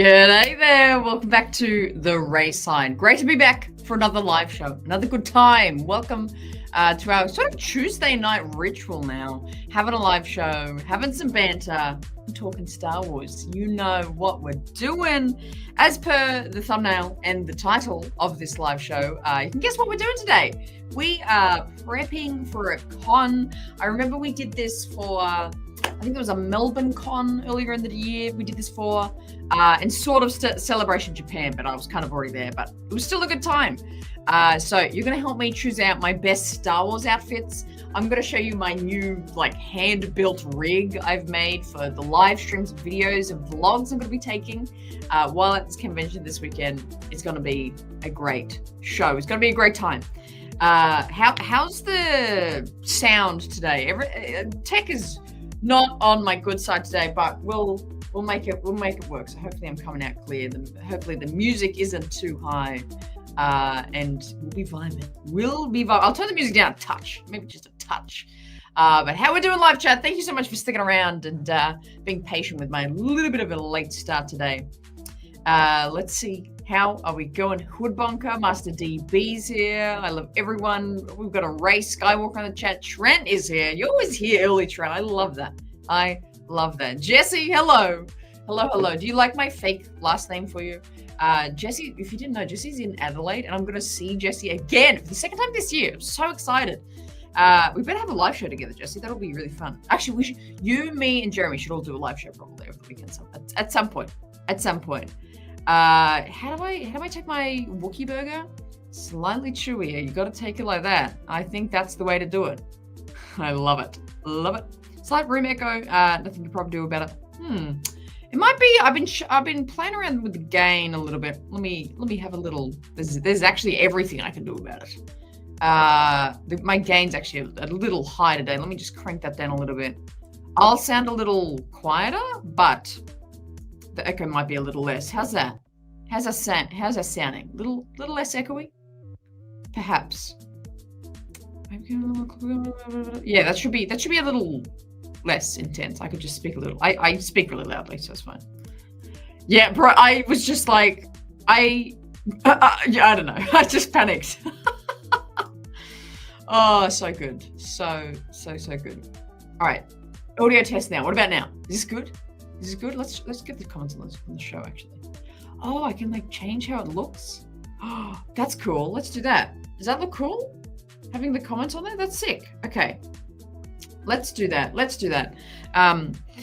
G'day there. Welcome back to the RaeSide. Great to be back for another live show. Another good time. Welcome to our sort of Tuesday night ritual now. Having a live show, having some banter, and talking Star Wars. You know what we're doing. As per the thumbnail and the title of this live show, you can guess what we're doing today. We are prepping for a con. I remember we did this for... I think there was a Melbourne con earlier in the year we did this for, and sort of Celebration Japan, but I was kind of already there, but it was still a good time. So you're going to help me choose out my best Star Wars outfits. I'm going to show you my new hand-built rig I've made for the live streams, videos, and vlogs I'm going to be taking while at this convention this weekend. It's going to be a great show. It's going to be a great time. How's the sound today? Tech is not on my good side today, but we'll make it work. So hopefully I'm coming out clear. Hopefully the music isn't too high, and we'll be vibing. I'll turn the music down a touch, maybe just a touch. But how we're doing live chat? Thank you so much for sticking around and being patient with my little bit of a late start today. Let's see. How are we going? Hoodbonker, Master DB's here. I love everyone. We've got a Ray Skywalker on the chat. Trent is here. You're always here early, Trent. I love that. I love that. Jesse, hello. Hello. Do you like my fake last name for you? Jesse, if you didn't know, Jesse's in Adelaide, and I'm going to see Jesse again for the second time this year. I'm so excited. We better have a live show together, Jesse. That'll be really fun. Actually, we should, you, me, and Jeremy should all do a live show probably over the weekend at some point. How do I take my Wookiee burger? Slightly chewier. You got to take it like that. I think that's the way to do it. I love it. Slight room echo. Nothing you can probably do about it. It might be. I've been playing around with the gain a little bit. Let me have a little. There's actually everything I can do about it. My gain's actually a little high today. Let me just crank that down a little bit. I'll sound a little quieter, but the echo might be a little less. How's that? How's that sounding? Little less echoey? Perhaps. Yeah, that should be a little less intense. I could just speak a little. I speak really loudly, so it's fine. Yeah, bro. I was just like, I don't know. I just panicked. Oh, so good. So good. All right. Audio test now. What about now? Is this good? Is it good? Let's get the comments on the show, actually. Oh, I can change how it looks. Oh, that's cool. Let's do that. Does that look cool? Having the comments on there? That's sick. Okay. Let's do that.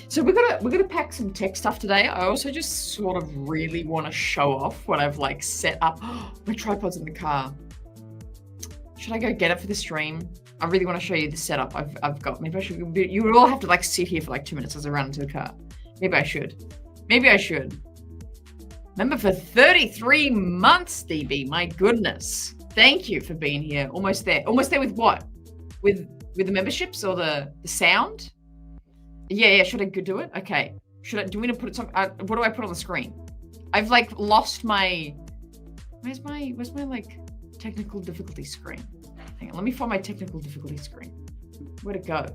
So we're gonna pack some tech stuff today. I also just sort of really want to show off what I've set up. My tripod's in the car. Should I go get it for the stream? I really want to show you the setup I've got. Maybe I should. You would all have to sit here for 2 minutes as I run into the car. Maybe I should. Remember, for 33 months, DB. My goodness. Thank you for being here. Almost there. Almost there with what? With the memberships or the sound? Yeah. Should I do it? Okay. Do we need to put it some? What do I put on the screen? I've lost my. Where's my technical difficulty screen? Hang on. Let me find my technical difficulty screen. Where'd it go?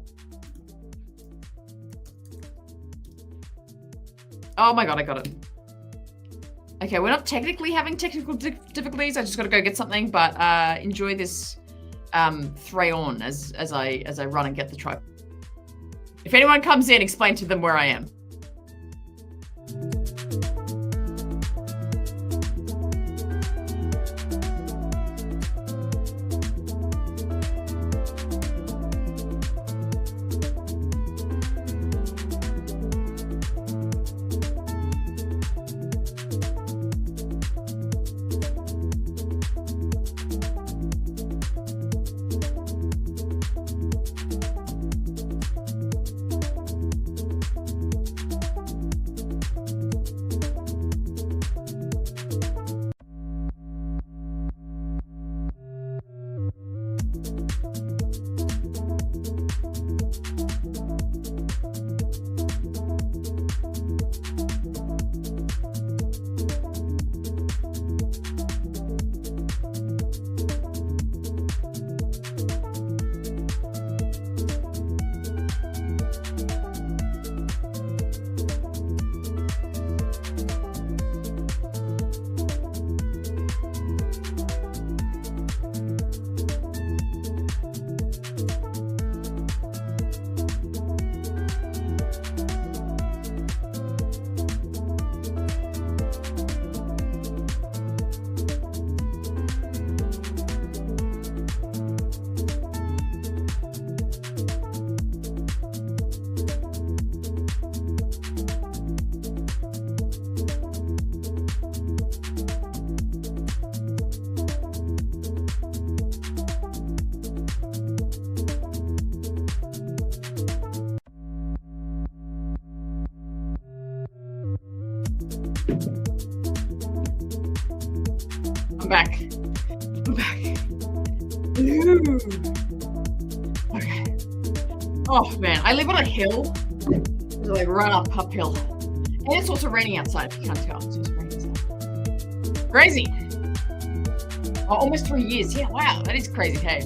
Oh my god, I got it. Okay, we're not technically having technical difficulties. I just got to go get something, but enjoy this Thrawn as I run and get the tripod. If anyone comes in, explain to them where I am. I'm back. I'm back. Ooh. Okay. Oh man, I live on a hill. It's like run uphill. And it's also raining outside, if you can't tell. It's just raining outside. Crazy. Oh, almost 3 years. Yeah, wow, that is crazy. Hey.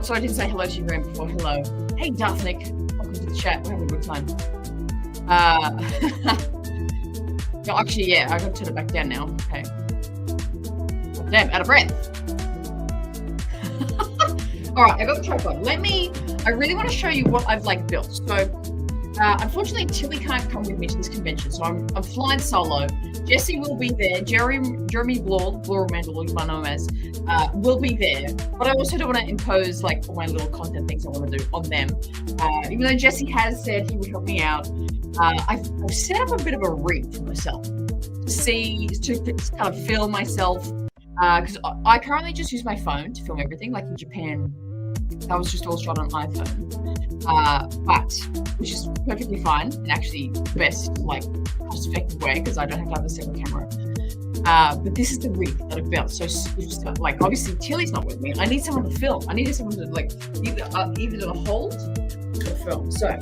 So I didn't say hello to you, Graham, before. Hello. Hey, Daphnic. Welcome to the chat. We're having a good time. No, actually, yeah, I got to turn it back down now. Okay. Oh, damn, out of breath. All right, I got the tripod. I really want to show you what I've like built. So, unfortunately, Tilly can't come with me to this convention, so I'm flying solo. Jesse will be there. Jeremy Blore will be there. But I also don't want to impose like all my little content things I want to do on them. Even though Jesse has said he would help me out, I've set up a bit of a rig for myself to kind of film myself. Because I currently just use my phone to film everything. Like in Japan, that was just all shot on iPhone. But which is perfectly fine and actually best, like, cost-effective way because I don't have to have a separate camera. But this is the rig that I've built. So, like, obviously Tilly's not with me. I need someone to film. I need someone to like either to hold or film. So,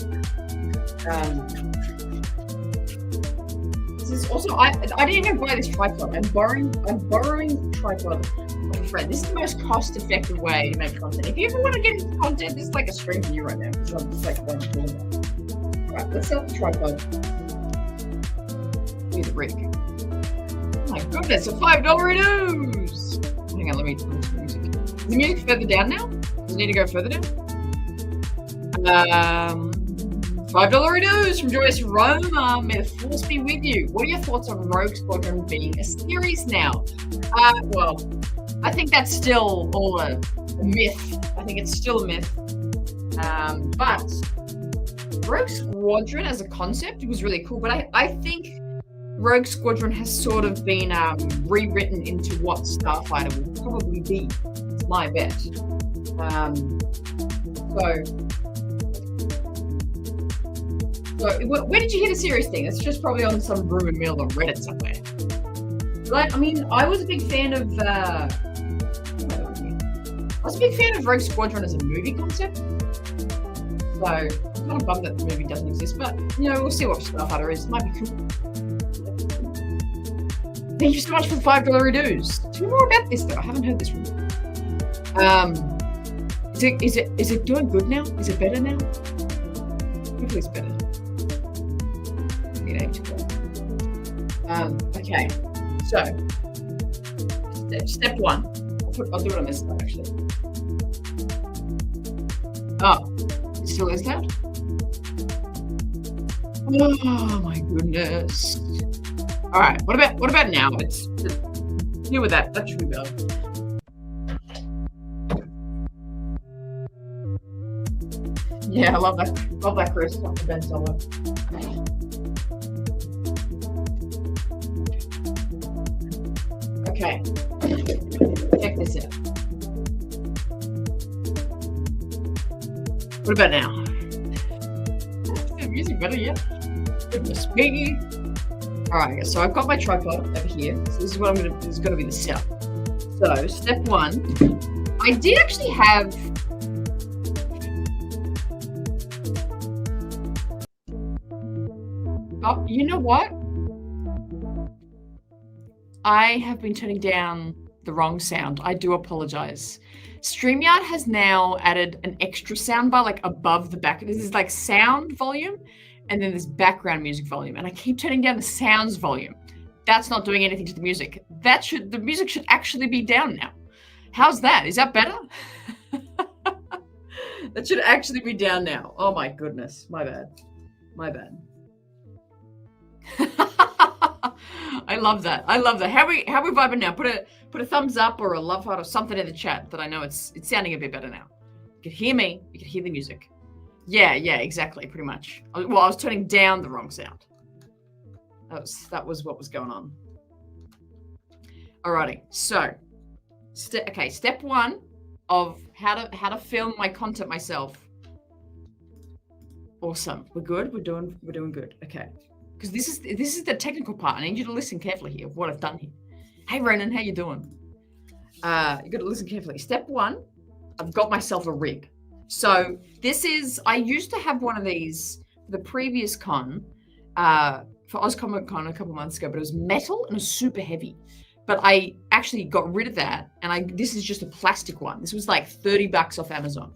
this is also I didn't even buy this tripod. I'm borrowing tripod from a friend. This is the most cost-effective way to make content. If you ever want to get into content, this is like a stream for you right now. Because I'm just like one doing that. Right, let's set up the tripod. Do the rig. Oh my goodness, a $5 news! Hang on, let me turn the music. Is the music further down now? Does it need to go further down? $5 news from Joyce Roma. May the force be with you. What are your thoughts on Rogue Squadron being a series now? Well, I think that's still all a myth. I think it's still a myth. But Rogue Squadron as a concept was really cool. But I think Rogue Squadron has sort of been rewritten into what Starfighter will probably be. It's my bet. So where did you hear the series thing? It's just probably on some rumor mill on Reddit somewhere. Like, I mean, I was a big fan of Rogue Squadron as a movie concept. So I'm kind of bummed that the movie doesn't exist, but you know, we'll see what Starfighter is. It might be cool. Thank you so much for the $5 dues. Tell me more about this though. I haven't heard this from you. Is it doing good now? Is it better now? Hopefully it's better. Okay, so step one. I'll do it on this side actually. Oh, it still is loud? Oh my goodness. All right, what about now? It's deal with that. That should be better. Yeah, I love that. Love that, Chris. Love the Ben Solo. Okay, check this out. What about now? Is the music better yet? Goodness me. All right, so I've got my tripod over here. So this is what this is going to be the setup. So step one, I did actually have. Oh, you know what? I have been turning down the wrong sound. I do apologize. StreamYard has now added an extra sound bar like above the back. This is like sound volume and then this background music volume. And I keep turning down the sounds volume. That's not doing anything to the music. The music should actually be down now. How's that? Is that better? That should actually be down now. Oh my goodness. My bad. My bad. I love that. I love that. How we vibing now? Put a thumbs up or a love heart or something in the chat that I know it's sounding a bit better now. You can hear me. You can hear the music. Yeah, exactly. Pretty much. Well, I was turning down the wrong sound. That was what was going on. Alrighty. So, step one of how to film my content myself. Awesome. We're good. We're doing good. Okay. Because this is the technical part. I need you to listen carefully here of what I've done here. Hey, Ronan, how you doing? You got to listen carefully. Step one, I've got myself a rig. So I used to have one of these for the previous con, for OzComic Con a couple months ago, but it was metal and it was super heavy. But I actually got rid of that, and this is just a plastic one. This was like $30 off Amazon,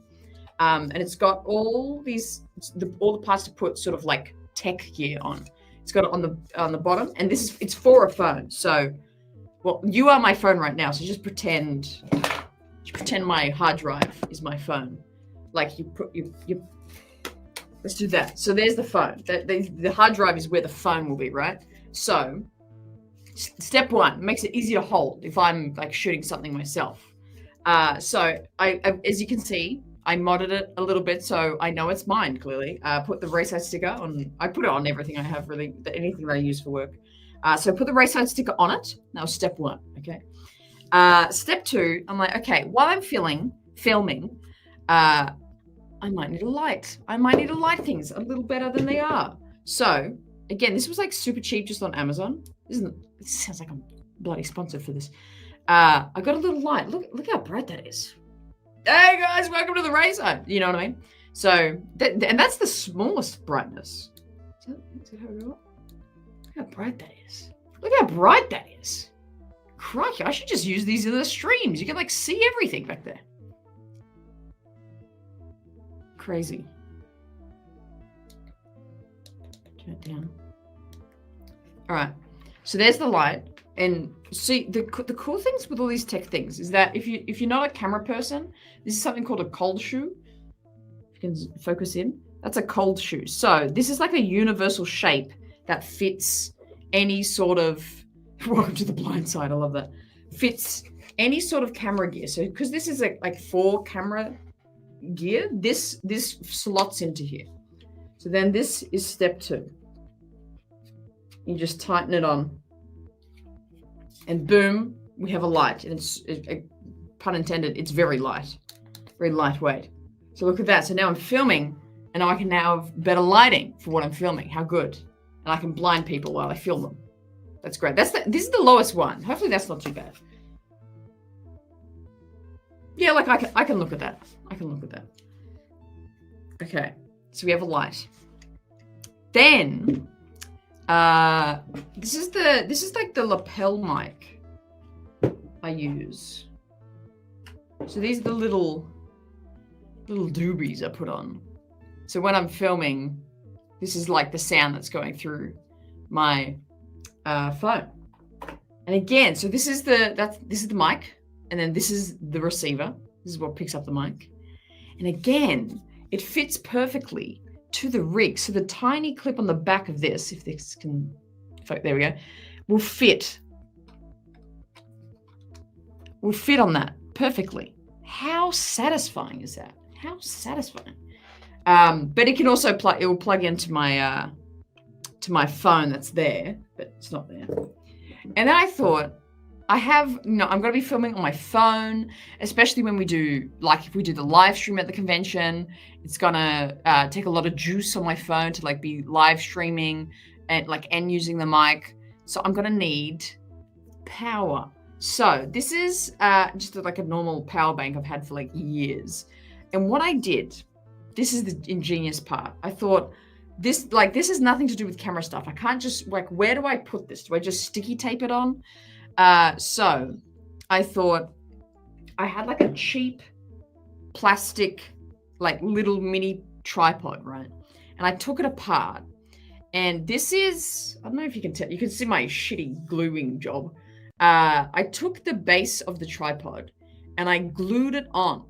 and it's got all the parts to put sort of like tech gear on. It's got it on the bottom, and it's for a phone. So, well, you are my phone right now, so just pretend my hard drive is my phone. Like let's do that. So there's the phone. The hard drive is where the phone will be, right? So step one makes it easy to hold if I'm like shooting something myself. So I as you can see, I modded it a little bit so I know it's mine clearly. Put the RaeSide sticker on. I put it on everything I have, really, anything that I use for work. So put the RaeSide sticker on it. That was step one. Okay. Step two, I'm like, okay, while I'm filming, I might need a light. I might need to light things a little better than they are. So again, this was like super cheap just on Amazon. It sounds like I'm bloody sponsored for this. I got a little light. Look how bright that is. Hey guys, welcome to the RaeSide. You know what I mean? So, and that's the smallest brightness. Is that how we go? Look how bright that is. Look how bright that is. Crikey, I should just use these in the streams. You can like see everything back there. Crazy. Turn it down. All right. So there's the light. And see, the cool things with all these tech things is that if you're not a camera person, this is something called a cold shoe. If you can focus in, that's a cold shoe. So this is like a universal shape that fits any sort of, welcome to the blind side, I love that. Fits any sort of camera gear. So because this is like 4 camera gear, this slots into here. So then this is step 2. You just tighten it on. And boom, we have a light. And it's, pun intended, it's very light. Very lightweight. So look at that. So now I'm filming, and I can now have better lighting for what I'm filming. How good. And I can blind people while I film them. That's great. This is the lowest one. Hopefully that's not too bad. Yeah, like I can look at that. I can look at that. Okay. So we have a light. Then this is like the lapel mic I use. So these are the little doobies I put on. So when I'm filming, this is like the sound that's going through my phone. And again, so this is the mic, and then this is the receiver. This is what picks up the mic. And again, it fits perfectly to the rig. So the tiny clip on the back of this, if this can, there we go, will fit on that perfectly. How satisfying is that? How satisfying. But it can also it will plug into my phone that's there, but it's not there. And then I thought, I'm going to be filming on my phone, especially when we do, like if we do the live stream at the convention, it's going to take a lot of juice on my phone to like be live streaming and using the mic. So I'm going to need power. So this is just like a normal power bank I've had for like years. And what I did, this is the ingenious part. I thought this has nothing to do with camera stuff. I can't just where do I put this? Do I just sticky tape it on? So I thought I had like a cheap plastic, like little mini tripod, right? And I took it apart, and this is, I don't know if you can tell, you can see my shitty gluing job. I took the base of the tripod and I glued it on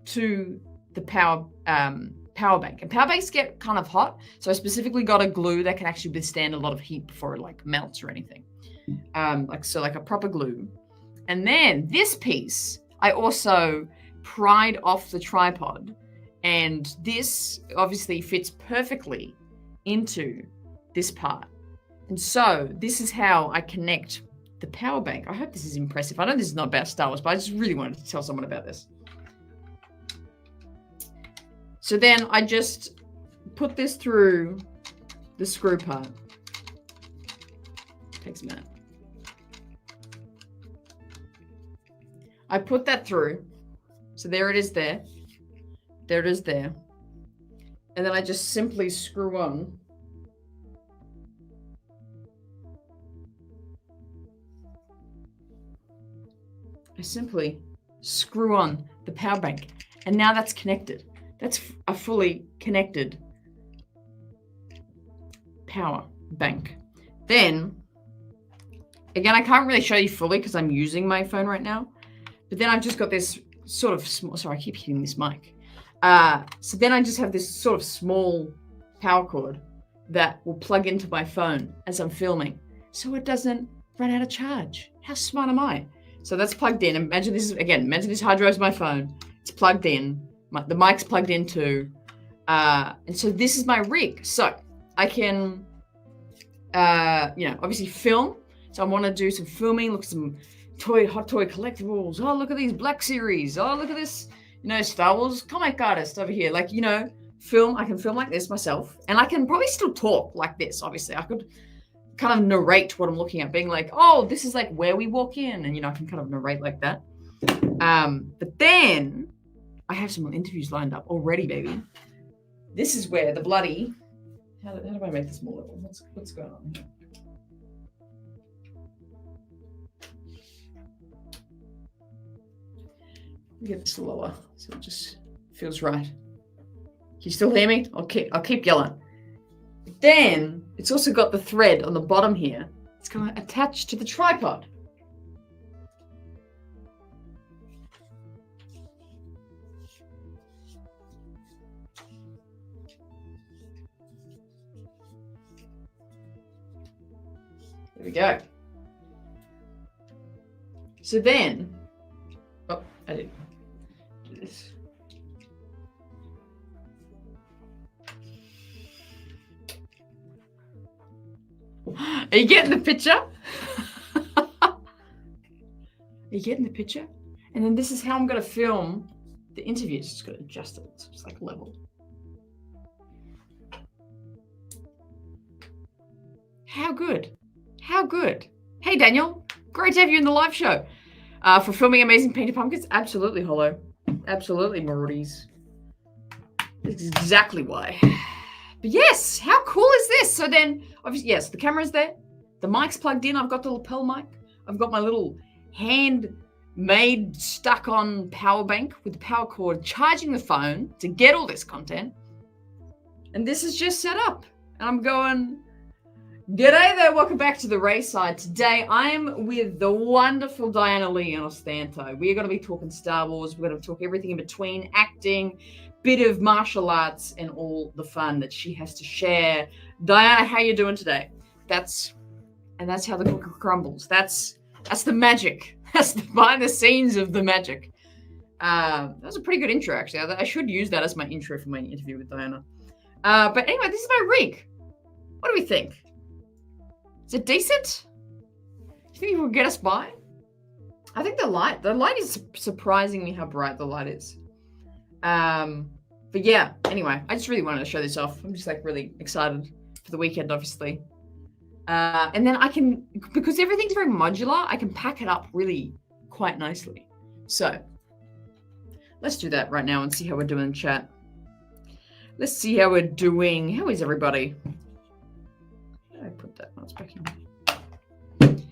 to the power bank. And power banks get kind of hot, so I specifically got a glue that can actually withstand a lot of heat before it like melts or anything. Like a proper glue. And then this piece I also pried off the tripod, and this obviously fits perfectly into this part. And so this is how I connect the power bank. I hope this is impressive. I know this is not about Star Wars, but I just really wanted to tell someone about this. So then I just put this through the screw part. Takes a minute. I put that through. So there it is there. There it is there. And then I just simply screw on. I simply screw on the power bank. And now that's connected. That's a fully connected power bank. Then, again, I can't really show you fully because I'm using my phone right now. But then I've just got this sort of small, sorry, I keep hitting this mic. So then I just have this sort of small power cord that will plug into my phone as I'm filming, so it doesn't run out of charge. How smart am I? So that's plugged in. Imagine this hard drive is my phone. It's plugged in. The mic's plugged in too. And so this is my rig. So I can, obviously film. So I want to do some filming, look at some hot toy collectibles. Oh, look at these Black Series. Oh, look at this, Star Wars comic artist over here. Like, film. I can film like this myself. And I can probably still talk like this, obviously. I could kind of narrate what I'm looking at, being like, oh, this is like where we walk in. And, I can kind of narrate like that. But then I have some interviews lined up already, baby. This is where the bloody, how do I make this more level? What's going on here? Get this lower so it just feels right. Can you still hear me? I'll keep yelling. Then it's also got the thread on the bottom here. It's going to attach to the tripod. There we go. So then, oh, I didn't do this. Are you getting the picture? Are you getting the picture? And then this is how I'm going to film the interviews. Just got to adjust it so it's like level. How good? How good? Hey, Daniel. Great to have you in the live show. For filming amazing painted pumpkins? Absolutely, Hollow. Absolutely, Marudis. This is exactly why. But yes, how cool is this? So then, obviously, yes, the camera's there. The mic's plugged in. I've got the lapel mic. I've got my little handmade stuck-on power bank with the power cord charging the phone to get all this content. And this is just set up. And I'm going, g'day there. Welcome back to the RaeSide. Today, I am with the wonderful Diana Lee Inosanto. We are going to be talking Star Wars. We're going to talk everything in between, acting, bit of martial arts, and all the fun that she has to share. Diana, how you doing today? That's how the cookie crumbles. That's the magic. That's the behind the scenes of the magic. That was a pretty good intro, actually. I should use that as my intro for my interview with Diana. But anyway, this is my rig. What do we think? Is it decent? Do you think it will get us by? I think the light is surprising me how bright the light is. But yeah, anyway, I just really wanted to show this off. I'm just like really excited for the weekend, obviously. And then I can, because everything's very modular, I can pack it up really quite nicely. So let's do that right now and see how we're doing in chat. Let's see how we're doing. How is everybody? Where did I put that? Oh, it's back in.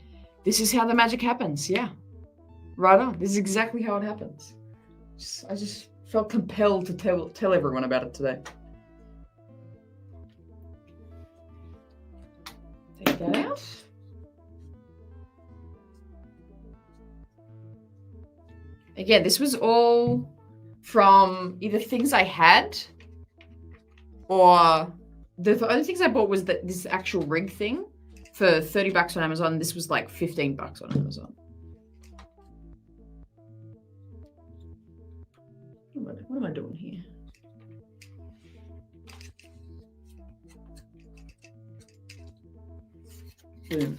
This is how the magic happens. Yeah. Right on. This is exactly how it happens. I just felt compelled to tell everyone about it today. Take that out. Again, this was all from either things I had or the only things I bought was this actual rig thing for $30 on Amazon. This was like $15 on Amazon. What am I doing here? Boom.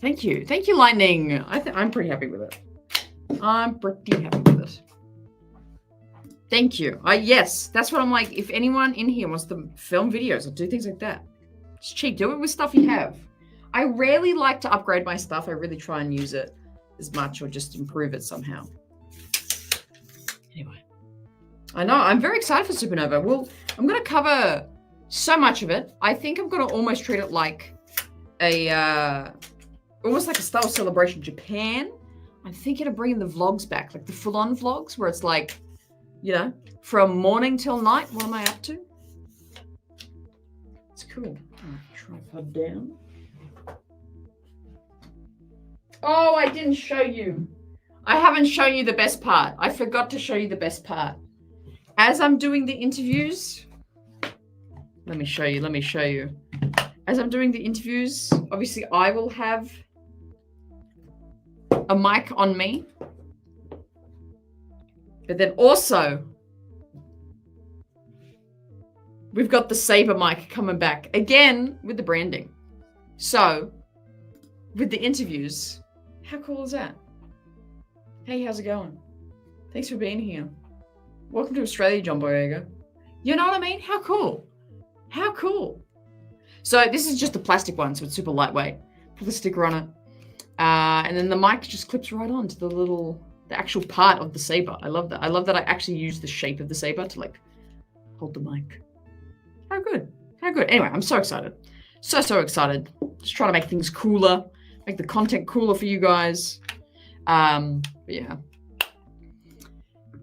Thank you, Lightning. I'm pretty happy with it. I'm pretty happy with it. Thank you. Yes, that's what I'm like. If anyone in here wants to film videos or do things like that, it's cheap. Do it with stuff you have. I rarely like to upgrade my stuff. I really try and use it as much or just improve it somehow. Anyway, I know I'm very excited for Supanova. Well, I'm going to cover so much of it. I think I'm going to almost treat it like almost like a Star Wars Celebration Japan. I'm thinking of bringing the vlogs back, like the full-on vlogs where it's like, you know, from morning till night. What am I up to? It's cool. Tripod down. Oh, I didn't show you. I haven't shown you the best part. I forgot to show you the best part. As I'm doing the interviews, let me show you. As I'm doing the interviews, obviously I will have a mic on me. But then also, we've got the Saber mic coming back again with the branding. So, with the interviews, how cool is that? Hey, how's it going? Thanks for being here. Welcome to Australia, John Boyega. You know what I mean? How cool? How cool? So this is just a plastic one, so it's super lightweight. Put the sticker on it. And then the mic just clips right on to the actual part of the saber. I love that. I love that I actually use the shape of the saber to like hold the mic. How good. How good. Anyway, I'm so excited. So excited. Just trying to make things cooler, make the content cooler for you guys. But yeah.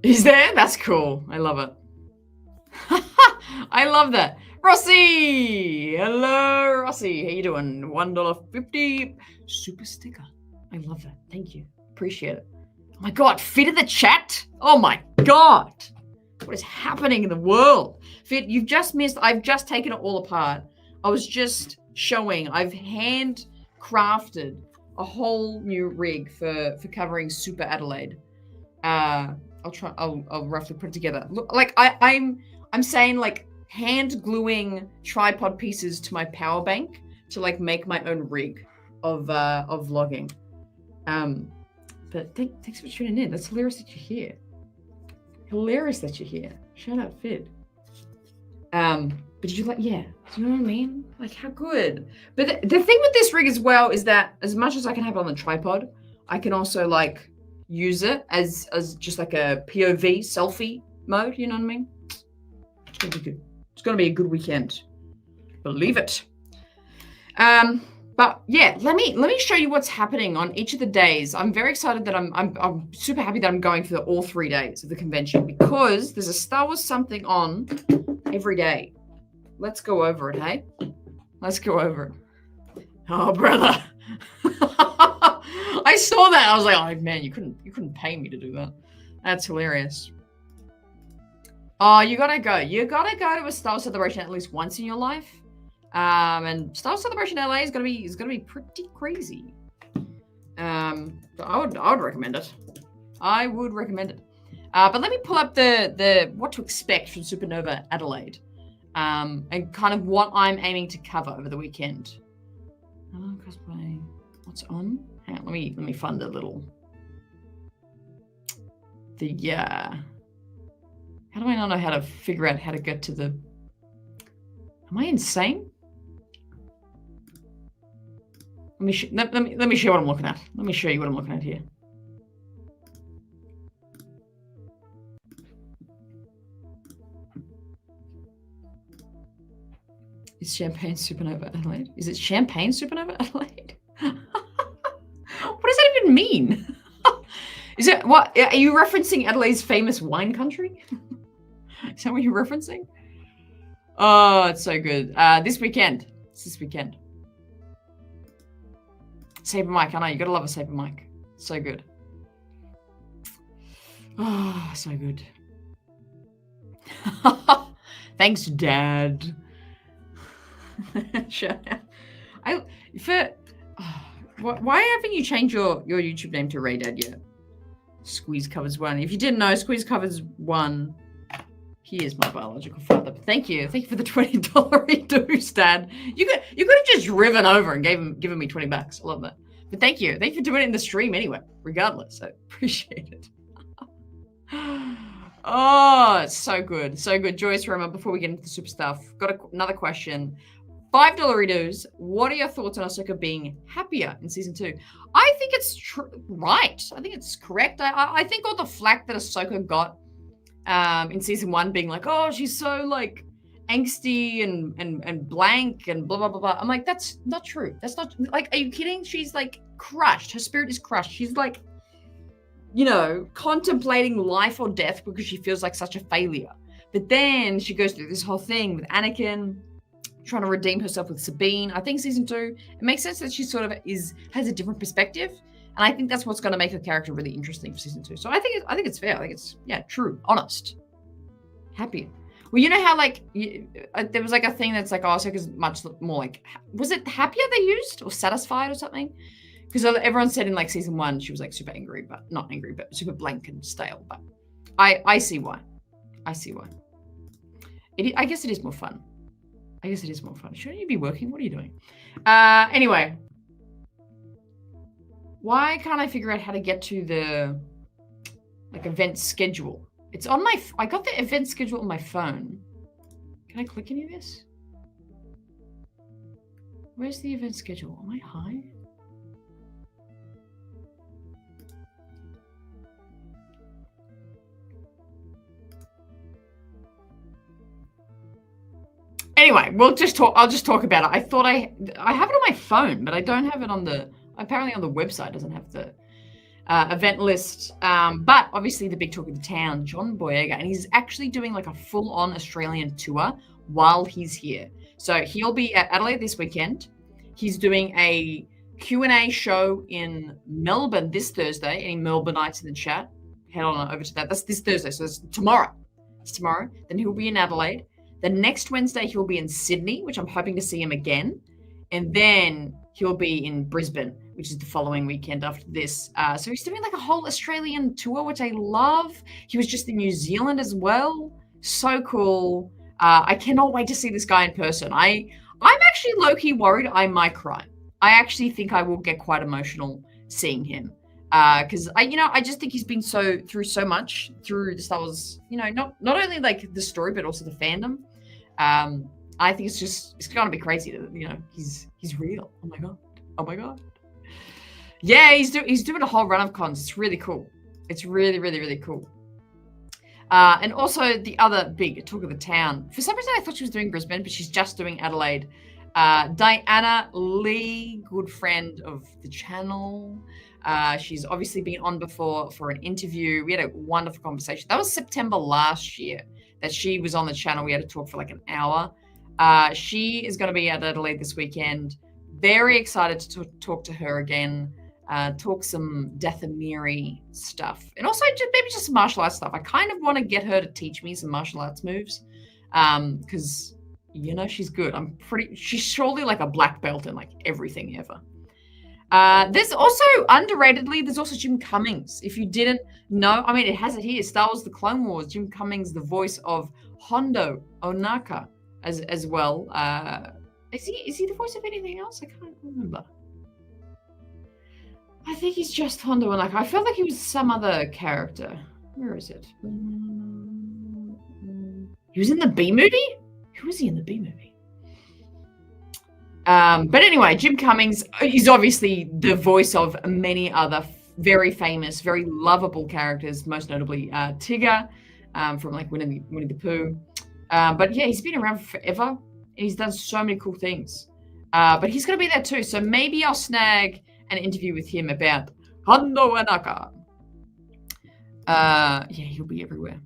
He's there? That's cool. I love it. I love that. Rossi! Hello, Rossi. How you doing? $1.50 super sticker. I love that. Thank you. Appreciate it. Oh my God, Fit in the chat? Oh my God. What is happening in the world? Fit, you've just missed. I've just taken it all apart. I was just showing. I've handcrafted a whole new rig for covering Super Adelaide. I'll roughly put it together. Look, like I'm saying like hand gluing tripod pieces to my power bank to like make my own rig of vlogging. But thanks for tuning in. That's hilarious that you're here. Hilarious that you're here. Shout out, Fid. But did you like, yeah, do you know what I mean? Like, how good. But the thing with this rig as well is that as much as I can have it on the tripod, I can also like use it as just like a POV selfie mode, you know what I mean? It's gonna be good. It's gonna be a good weekend. Believe it. But yeah, let me show you what's happening on each of the days. I'm very excited that I'm super happy that I'm going for all 3 days of the convention because there's a Star Wars something on every day. Let's go over it, hey? Let's go over it. Oh, brother. I saw that. I was like, oh man, you couldn't pay me to do that. That's hilarious. Oh, you gotta go. You gotta go to a Star Wars celebration at least once in your life. And Star Wars Celebration LA is gonna be pretty crazy. So I would recommend it. I would recommend it. But let me pull up the what to expect from Supanova Adelaide. And kind of what I'm aiming to cover over the weekend. Cosplay. What's on? Hang on, let me find how do I not know how to figure out how to get to the? Am I insane? Let me show you what I'm looking at. Let me show you what I'm looking at here. Is Champagne Supanova Adelaide? Is it Champagne Supanova Adelaide? What does that even mean? Is it what? Are you referencing Adelaide's famous wine country? Is that what you're referencing? Oh, it's so good. This weekend. It's this weekend. Saber mic. I know, you gotta love a Saber mic. So good. Oh, so good. Thanks, Dad. Shout out. Why haven't you changed your YouTube name to Ray Dad yet? Squeeze Covers One. If you didn't know, Squeeze Covers One. He is my biological father. But thank you for the $20 reduce, Dad. You could have just driven over and given me $20. I love that. But thank you for doing it in the stream anyway. Regardless, I appreciate it. Oh, it's so good, so good. Joyce, remember before we get into the super stuff, got another question. $5 dues. What are your thoughts on Ahsoka being happier in season 2? I think it's right. I think it's correct. I think all the flack that Ahsoka got in season 1 being like, oh, she's so like angsty and blank and blah, blah, blah, blah. I'm like, that's not true. That's not like, are you kidding? She's like crushed. Her spirit is crushed. She's like, you know, contemplating life or death because she feels like such a failure. But then she goes through this whole thing with Anakin, trying to redeem herself with Sabine. I think season 2, it makes sense that she sort of has a different perspective. And I think that's what's going to make her character really interesting for season 2. So I think it's fair. I think it's, yeah, true, honest, happy. Well, you know how like there was like a thing that's like, oh, Ahsoka's much more like, was it happier they used or satisfied or something? Because everyone said in like season 1 she was like super angry, but not angry, but super blank and stale. But I see why. I see why. I guess it is more fun. Shouldn't you be working? What are you doing? Anyway. Why can't I figure out how to get to the like event schedule? It's on my, I got the event schedule on my phone. Can I click any of this? Where's the event schedule? Am I high? Anyway, we'll just talk. I'll just talk about it. I thought I have it on my phone, but I don't have it on the, apparently on the website doesn't have the event list. But obviously the big talk of the town, John Boyega, and he's actually doing like a full-on Australian tour while he's here. So he'll be at Adelaide this weekend. He's doing a Q&A show in Melbourne this Thursday. Any Melbourneites in the chat, head on over to that. That's this Thursday, so it's tomorrow. It's tomorrow. Then he'll be in Adelaide. The next Wednesday, he'll be in Sydney, which I'm hoping to see him again. And then he'll be in Brisbane, which is the following weekend after this. So he's doing like a whole Australian tour, which I love. He was just in New Zealand as well. So cool. I cannot wait to see this guy in person. I'm actually low-key worried I might cry. I actually think I will get quite emotional seeing him. Because I just think he's been through so much through the Star Wars, not only like the story, but also the fandom. I think it's gonna be crazy that he's real. Oh my god. Yeah, he's doing a whole run of cons. It's really cool. It's really, really, really cool. And also the other big talk of the town. For some reason, I thought she was doing Brisbane, but she's just doing Adelaide. Diana Lee, good friend of the channel. She's obviously been on before for an interview. We had a wonderful conversation. That was September last year that she was on the channel. We had to talk for like an hour. She is going to be at Adelaide this weekend. Very excited to talk to her again. Talk some Dathomiri stuff. And also maybe just some martial arts stuff. I kind of want to get her to teach me some martial arts moves. Because, she's good. She's surely like a black belt in like everything ever. There's also, underratedly, there's also Jim Cummings. If you didn't know, it has it here, Star Wars The Clone Wars, Jim Cummings, the voice of Hondo Ohnaka as well. Is he the voice of anything else? I can't remember. I think he's just Hondo Ohnaka. I felt like he was some other character. Where is it? He was in the B movie? Who was he in the B movie? But anyway, Jim Cummings is obviously the voice of many other very famous, very lovable characters, most notably Tigger from like Winnie the Pooh. But yeah, he's been around forever and he's done so many cool things. But he's going to be there too. So maybe I'll snag an interview with him about Hondo Ohnaka. Yeah, he'll be everywhere.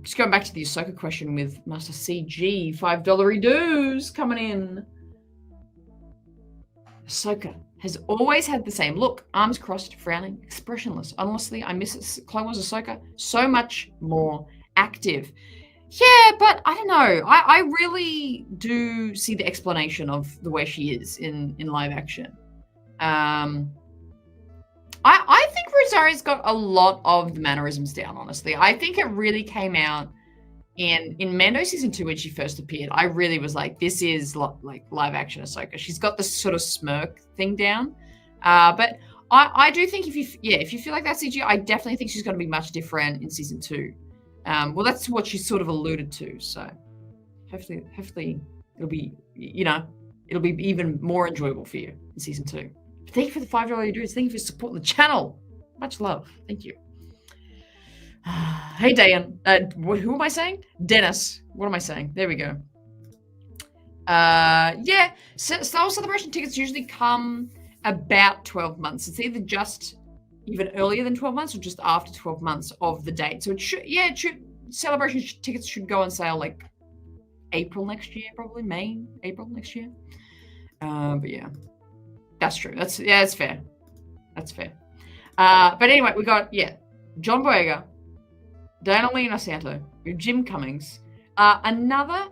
Just going back to the Ahsoka question with Master CG, $5 dues coming in. Ahsoka has always had the same look, arms crossed, frowning, expressionless. Honestly, I miss Clone Wars Ahsoka so much more active. Yeah, but I don't know. I really do see the explanation of the way she is in live action. I think Rosario's got a lot of the mannerisms down, honestly. I think it really came out in Mando season 2 when she first appeared. I really was like, this is like live action Ahsoka. She's got this sort of smirk thing down. But I do think if you feel like that CG, I definitely think she's going to be much different in season 2. Well, that's what she sort of alluded to. So Hopefully it'll be, it'll be even more enjoyable for you in season 2. Thank you for the $5 you do. Thank you for supporting the channel. Much love. Thank you. Hey, Dan. Who am I saying? Dennis. What am I saying? There we go. Yeah. Star Wars Celebration tickets usually come about 12 months. It's either just even earlier than 12 months or just after 12 months of the date. So it should, Celebration tickets should go on sale like April next year, probably April next year. But yeah, that's true. That's fair. That's fair. But anyway, we got, John Boyega, Diana Lee Inosanto, Jim Cummings. Another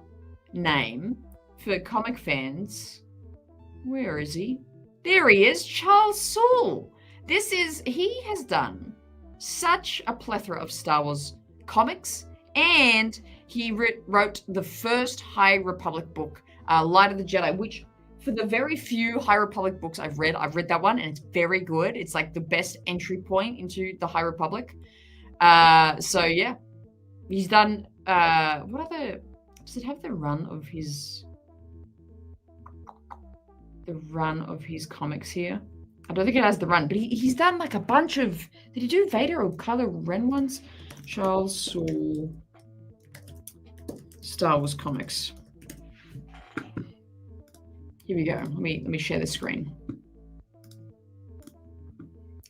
name for comic fans. Where is he? There he is, Charles Soule. He has done such a plethora of Star Wars comics, and he wrote the first High Republic book, Light of the Jedi, which for the very few High Republic books I've read that one, and it's very good. It's like the best entry point into the High Republic. So yeah, he's done, does it have the run of his comics here? I don't think it has the run, but he's done like a bunch of, did he do Vader or Kylo Ren ones? Charles Soule, Star Wars comics. Here we go. Let me share the screen.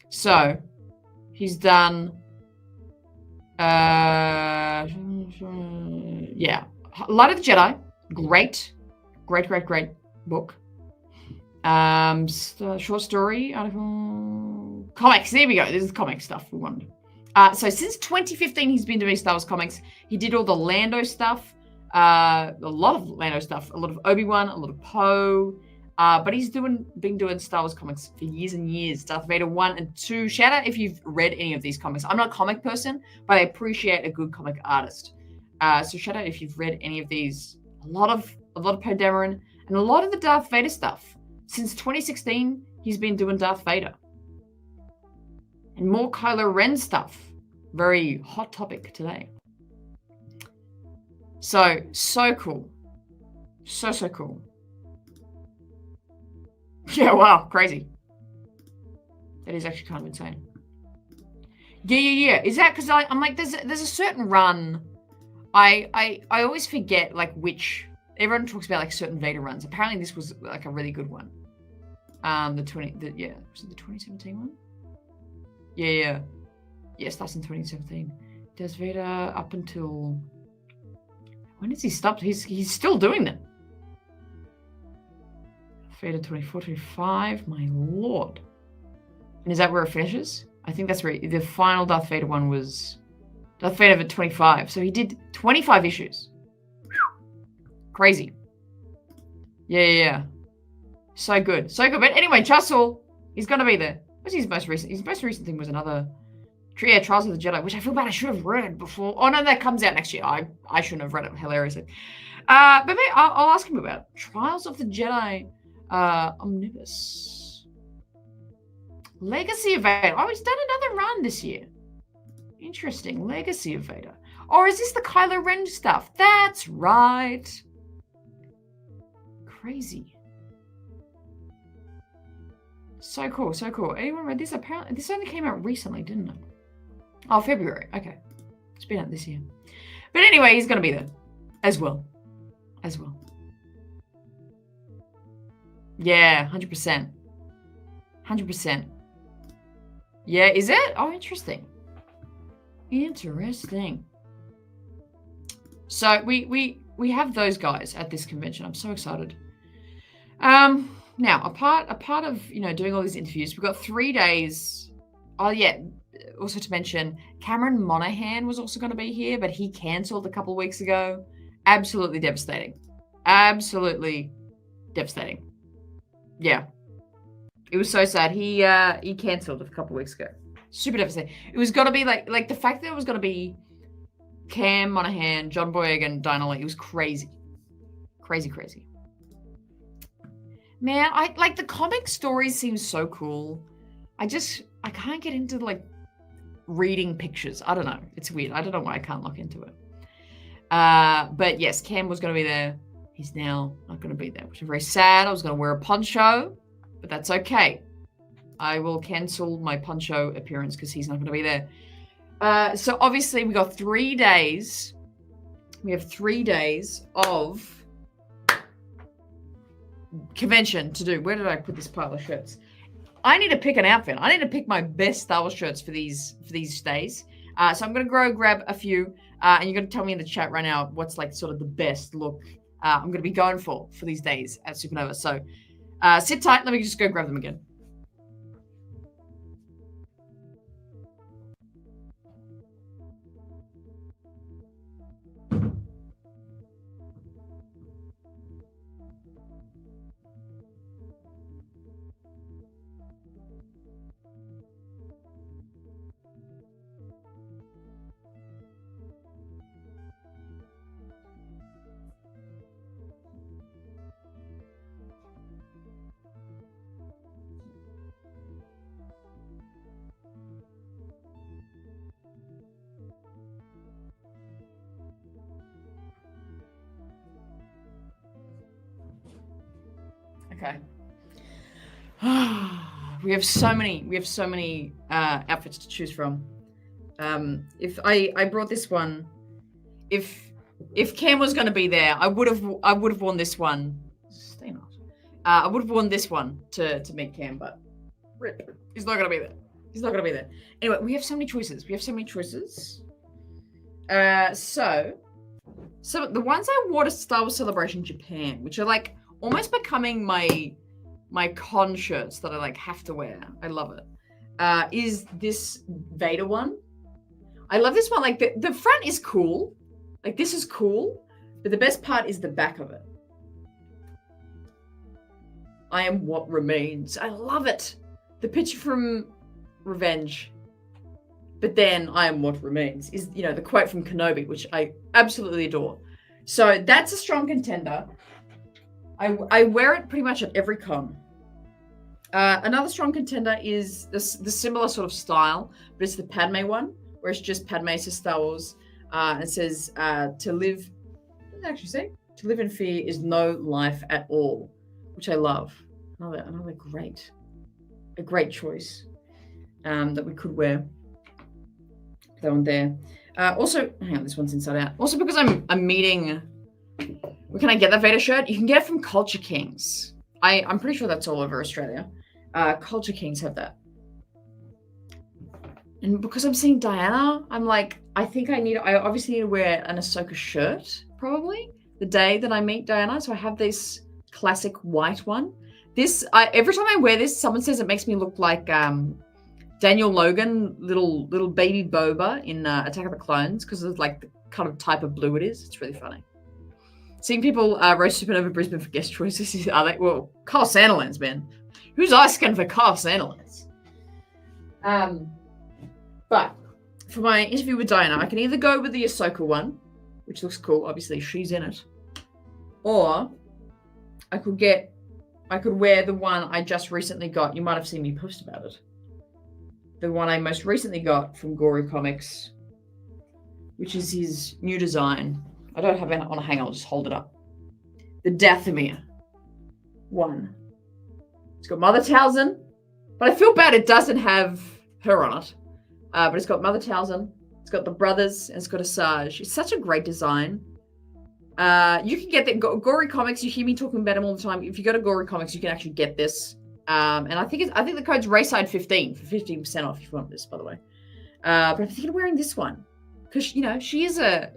So he's done Light of the Jedi. Great book. Short story, article, comics. There we go. This is comic stuff we wanted. So since 2015, he's been doing Star Wars comics. He did all the Lando stuff, a lot of Lando stuff, a lot of Obi-Wan, a lot of Poe. But he's been doing Star Wars comics for years and years. Darth Vader 1 and 2. Shout out if you've read any of these comics. I'm not a comic person, but I appreciate a good comic artist. So shout out if you've read any of these. A lot of Poe Dameron and a lot of the Darth Vader stuff. Since 2016, he's been doing Darth Vader. And more Kylo Ren stuff. Very hot topic today. So cool. So cool. Yeah, wow, crazy. That is actually kind of insane. Yeah. Is that because I'm like, there's a certain run. I always forget like which. Everyone talks about like certain Vader runs. Apparently, this was like a really good one. Was it the 2017 one? Yeah. Yes, that's in 2017. Does Vader up until when does he stop? He's still doing that. Vader 24, 25, my lord. And is that where it finishes? I think that's where the final Darth Vader one was Darth Vader 25. So he did 25 issues. Crazy. Yeah. So good. But anyway, Charles Soule, he's going to be there. What's his most recent? His most recent thing was another Trials of the Jedi, which I feel bad I should have read before. Oh, no, that comes out next year. I shouldn't have read it, hilariously. But maybe I'll ask him about it. Trials of the Jedi Omnibus. Legacy of Vader. Oh, he's done another run this year. Interesting. Legacy of Vader. Or is this the Kylo Ren stuff? That's right. Crazy. So cool. Anyone read this? Apparently, this only came out recently, didn't it? Oh, February. Okay. It's been out this year. But anyway, he's going to be there as well. Yeah, 100%. 100%. Yeah, is it? Oh, interesting. So we have those guys at this convention. I'm so excited. Now, a part of doing all these interviews, we've got 3 days. Oh yeah, also to mention, Cameron Monaghan was also going to be here, but he cancelled a couple of weeks ago. Absolutely devastating. Yeah, it was so sad. He cancelled a couple of weeks ago. Super devastating. It was going to be like the fact that it was going to be Cam Monaghan, John Boyega, and Diana Lee. It was crazy. Man, I like the comic stories seem so cool. I can't get into like reading pictures. I don't know. It's weird. I don't know why I can't look into it. But yes, Cam was going to be there. He's now not going to be there, which is very sad. I was going to wear a poncho, but that's okay. I will cancel my poncho appearance because he's not going to be there. So obviously we got 3 days. We have 3 days of convention to do. Where did I put this pile of shirts? I need to pick an outfit. I need to pick my best Star Wars shirts for these days. So I'm going to go grab a few, and you're going to tell me in the chat right now what's like sort of the best look I'm going to be going for these days at Supanova. So sit tight. Let me just go grab them again. Okay. We have so many outfits to choose from. If I brought this one, if Cam was going to be there, I would have worn this one. Stay not. I would have worn this one to meet Cam, but rip. He's not going to be there. He's not going to be there. Anyway, we have so many choices. So the ones I wore to Star Wars Celebration Japan, which are like almost becoming my con shirts that I like have to wear. I love it. Is this Vader one. I love this one. Like the front is cool. Like this is cool, but the best part is the back of it. I am what remains. I love it. The picture from Revenge. But then I am what remains is, the quote from Kenobi, which I absolutely adore. So that's a strong contender. I wear it pretty much at every con. Another strong contender is the similar sort of style, but it's the Padme one, where it's just Padme says Star Wars. And it says, to live, what does it actually say? To live in fear is no life at all, which I love. Another great choice that we could wear. Put that one there. Also, hang on, this one's inside out. Also, because I'm meeting, where can I get that Vader shirt? You can get it from Culture Kings. I'm pretty sure that's all over Australia. Culture Kings have that. And because I'm seeing Diana, I'm like, I obviously need to wear an Ahsoka shirt, probably, the day that I meet Diana. So I have this classic white one. Every time I wear this, someone says it makes me look like Daniel Logan, little baby Boba in Attack of the Clones, because of like the kind of type of blue it is. It's really funny. Seeing people RaeSide Padawan Brisbane for guest choices, well, Kyle Sandilands, man. Who's asking for Kyle Sandilands? But for my interview with Diana, I can either go with the Ahsoka one, which looks cool. Obviously, she's in it. Or I could wear the one I just recently got. You might have seen me post about it. The one I most recently got from Gory Comics, which is his new design. I don't have it on a hanger. I'll just hold it up. The Dathomir one. It's got Mother Talzin, but I feel bad it doesn't have her on it. But it's got Mother Talzin, it's got the brothers, and it's got Asajj. It's such a great design. You can get that Gory Comics. You hear me talking about them all the time. If you go to Gory Comics, you can actually get this. And I think the code's RaeSide15 for 15% off if you want this, by the way. But I'm thinking of wearing this one because she is a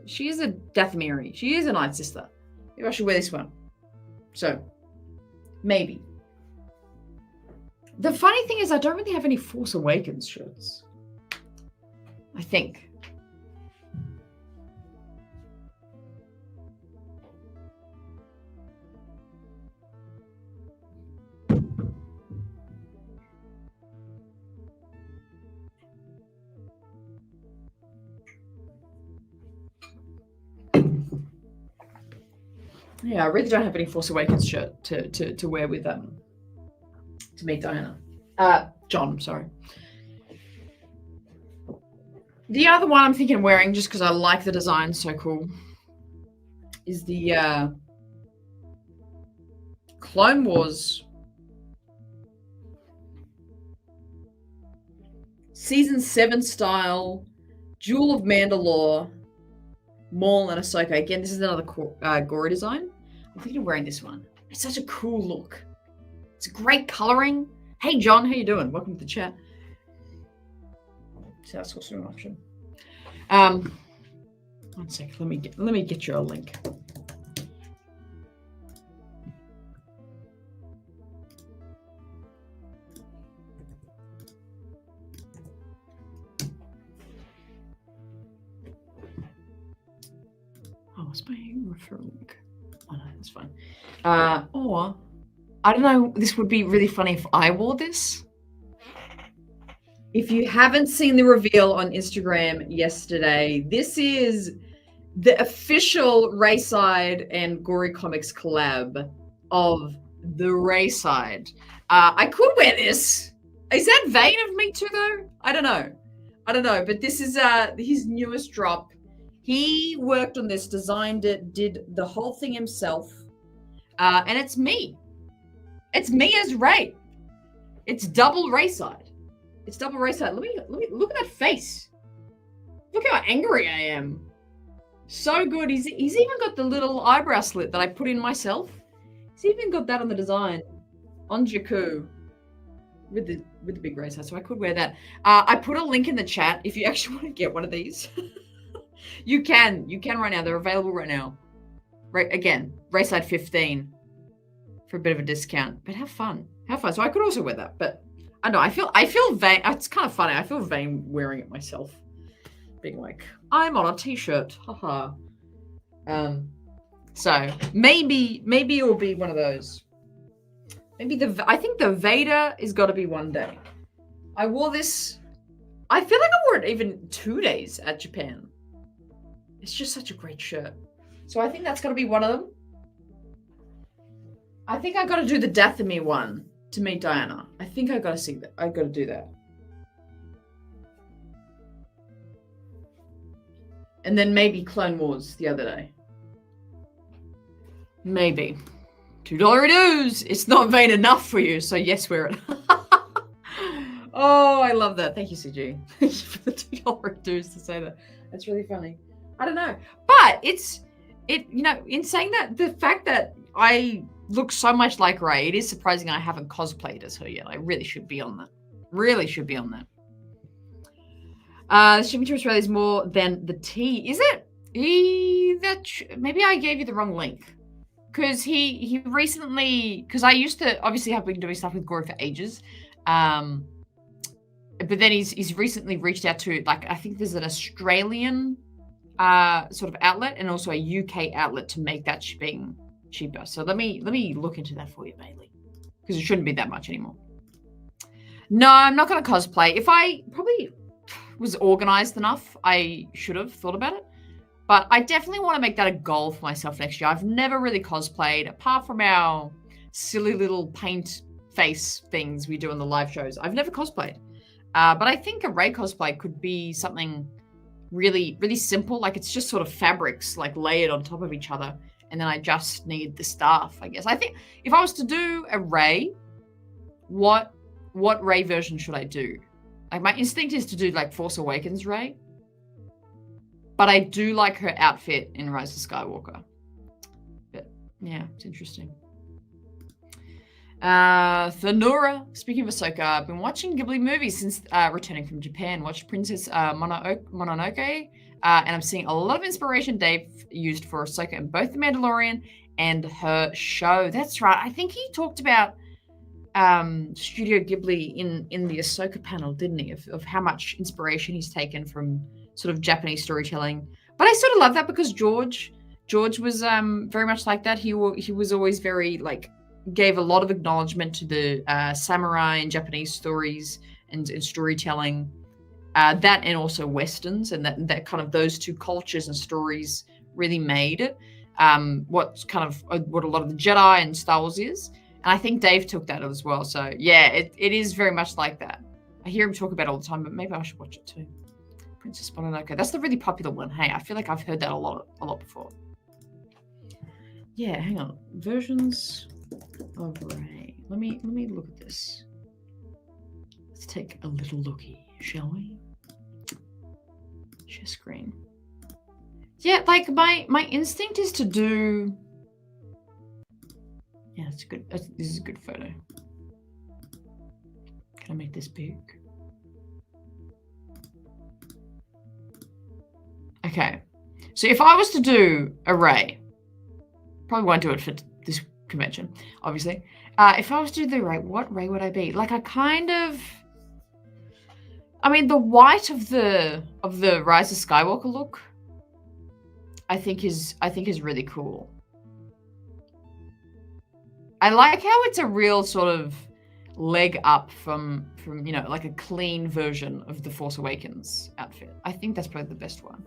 Dathomiri. She is a Night Sister. Maybe I should wear this one. So maybe. The funny thing is, I don't really have any Force Awakens shirts. I think. Yeah, I really don't have any Force Awakens shirt to wear with to meet Diana. John, sorry. The other one I'm thinking of wearing, just because I like the design, so cool, is the Clone Wars Season 7 style, Jewel of Mandalore, Maul and Ahsoka. Again, this is another gory design. I'm thinking of wearing this one. It's such a cool look. It's great coloring. Hey, John, how you doing? Welcome to the chat. So that's also an option. 1 sec. Let me get you a link. Oh, what's my referral link? Oh no, that's fine. Or I don't know. This would be really funny if I wore this. If you haven't seen the reveal on Instagram yesterday, this is the official RaeSide and Gory Comics collab of the RaeSide. I could wear this. Is that vain of me too, though? I don't know. But this is his newest drop. He worked on this, designed it, did the whole thing himself. And it's me. It's me as Rae. It's double RaeSide. It's double RaeSide. Let me look at that face. Look how angry I am. So good. He's even got the little eyebrow slit that I put in myself. He's even got that on the design on Jakku with the big RaeSide. So I could wear that. I put a link in the chat if you actually want to get one of these. You can right now. They're available right now. Right, again, RaeSide 15 for a bit of a discount. But have fun. So I could also wear that, but I know I feel vain. It's kind of funny. I feel vain wearing it myself, being like, I'm on a t-shirt. Haha. So maybe it will be one of those. I think the Vader is got to be one day. I wore this. I feel like I wore it even 2 days at Japan. It's just such a great shirt. So I think that's got to be one of them. I think I got to do the Dathomir one to meet Diana. I think I got to see that. I got to do that. And then maybe Clone Wars the other day. Maybe. $2 dues. It's not vain enough for you, so yes, wear it. Oh, I love that. Thank you, CG. Thank you for the $2 dues to say that. That's really funny. I don't know. But in saying that, the fact that I look so much like Rae, it is surprising I haven't cosplayed as her yet. I really should be on that. Shipping to Australia is more than the T. Is it? Maybe I gave you the wrong link. Because he recently, because I used to obviously have been doing stuff with Gory for ages. But then he's recently reached out to, like, I think there's an Australian sort of outlet and also a UK outlet to make that shipping cheaper. So let me look into that for you, Bailey, because it shouldn't be that much anymore. No, I'm not going to cosplay. If I probably was organized enough, I should have thought about it. But I definitely want to make that a goal for myself next year. I've never really cosplayed, apart from our silly little paint face things we do in the live shows. I've never cosplayed. But I think a Rae cosplay could be something really, really simple. Like, it's just sort of fabrics, like, layered on top of each other. And then I just need the staff, I guess. I think if I was to do a Rae, what Rae version should I do? Like, my instinct is to do, like, Force Awakens Rae. But I do like her outfit in Rise of Skywalker. But, yeah, it's interesting. Thanura, speaking of Ahsoka, I've been watching Ghibli movies since returning from Japan. Watched Princess Mononoke, and I'm seeing a lot of inspiration Dave used for Ahsoka in both The Mandalorian and her show. That's right. I think he talked about Studio Ghibli in the Ahsoka panel, didn't he? Of how much inspiration he's taken from sort of Japanese storytelling. But I sort of love that because George was very much like that. He was always very, like, gave a lot of acknowledgement to the samurai and Japanese stories and storytelling, that and also Westerns, and that kind of those two cultures and stories really made what a lot of the Jedi and Star Wars is. And I think Dave took that as well. So yeah, it is very much like that. I hear him talk about it all the time, but maybe I should watch it too. Princess Mononoke. That's the really popular one. Hey, I feel like I've heard that a lot before. Yeah, hang on. Versions of Rae. Let me look at this. Let's take a little looky, shall we? Share screen. Yeah, like my instinct is to do. Yeah, that's good. This is a good photo. Can I make this big? Okay. So if I was to do a Rae, probably won't do it for this convention, obviously. If I was to do the Rae, what Rae would I be? Like I kind of. I mean, the white of the Rise of Skywalker look, I think is really cool. I like how it's a real sort of leg up from you know, like a clean version of the Force Awakens outfit. I think that's probably the best one.